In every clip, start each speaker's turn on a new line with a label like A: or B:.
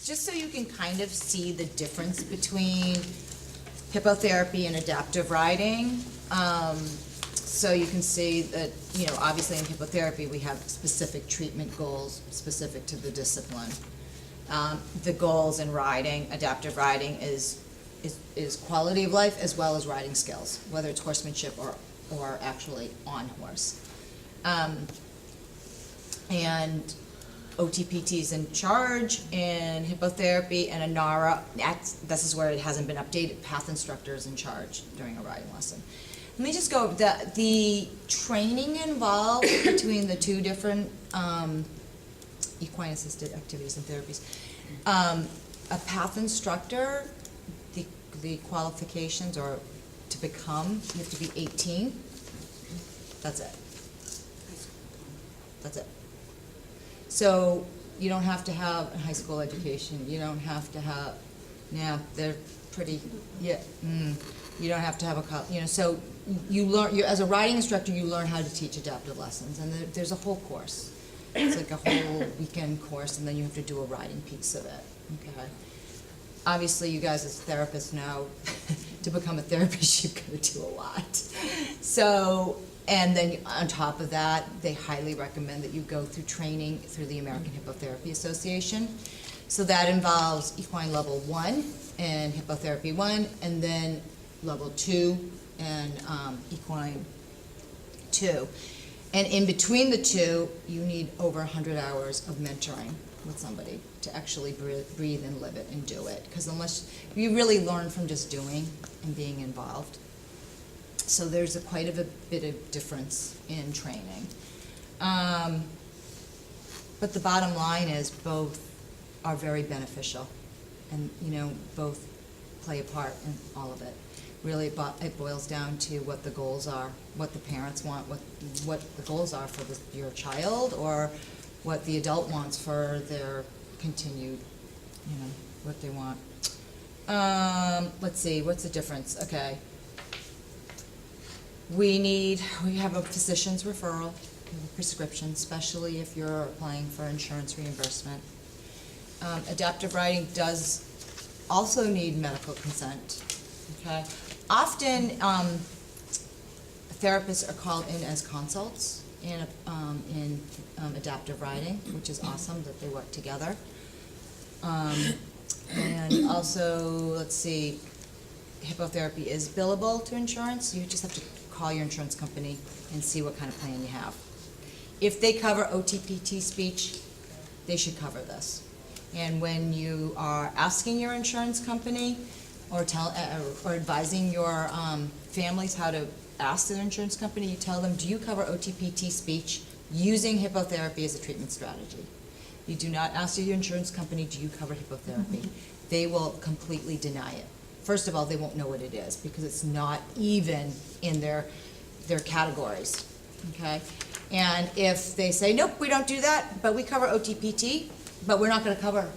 A: Just so you can kind of see the difference between hippotherapy and adaptive riding. So you can see that, you know, obviously in hippotherapy we have specific treatment goals specific to the discipline. The goals in riding, adaptive riding, is quality of life as well as riding skills, whether it's horsemanship or actually on horse. And OTPT is in charge in hippotherapy, and ANARA, this is where it hasn't been updated, path instructor is in charge during a riding lesson. Let me just go over the training involved between the two different equine assisted activities and therapies. A path instructor, the qualifications are to become, you have to be 18. That's it. That's it. So you don't have to have a high school education. You don't have to have, yeah, they're pretty, yeah, you don't have to have a, you know, so you learn, as a riding instructor, you learn how to teach adaptive lessons, and there's a whole course. It's like a whole weekend course, and then you have to do a riding piece of it, okay? Obviously, you guys as therapists know, to become a therapist, you've got to do a lot. So, and then on top of that, they highly recommend that you go through training through the American Hippotherapy Association. So that involves equine level 1 and hippotherapy 1, and then level 2 and equine 2. And in between the two, you need over 100 hours of mentoring with somebody to actually breathe and live it and do it. Because unless you really learn from just doing and being involved. So there's quite a bit of difference in training. But the bottom line is both are very beneficial, and you know, both play a part in all of it. Really, it boils down to what the goals are, what the parents want, what the goals are for your child, or what the adult wants for their continued, you know, what they want. Let's see, what's the difference? Okay. We have a physician's referral, a prescription, especially if you're applying for insurance reimbursement. Adaptive riding does also need medical consent, okay? Often, therapists are called in as consults in adaptive riding, which is awesome that they work together. And also, let's see, hippotherapy is billable to insurance. You just have to call your insurance company and see what kind of plan you have. If they cover OTPT speech, they should cover this. And when you are asking your insurance company or advising your families how to ask their insurance company, you tell them, do you cover OTPT speech using hippotherapy as a treatment strategy? You do not ask your insurance company, do you cover hippotherapy? They will completely deny it. First of all, they won't know what it is because it's not even in their categories, okay? And if they say, nope, we don't do that, but we cover OTPT, but we're not gonna cover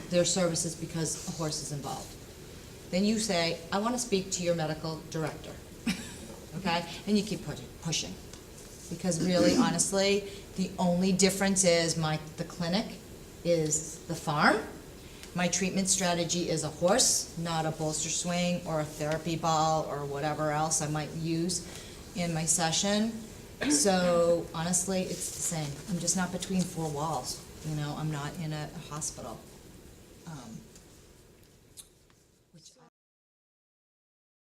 A: their services because a horse is involved, then you say, I wanna speak to your medical director, okay? And you keep pushing. Because really, honestly, the only difference is the clinic is the farm. My treatment strategy is a horse, not a bolster swing or a therapy ball or whatever else I might use in my session. So honestly, it's the same. I'm just not between four walls. You know, I'm not in a hospital.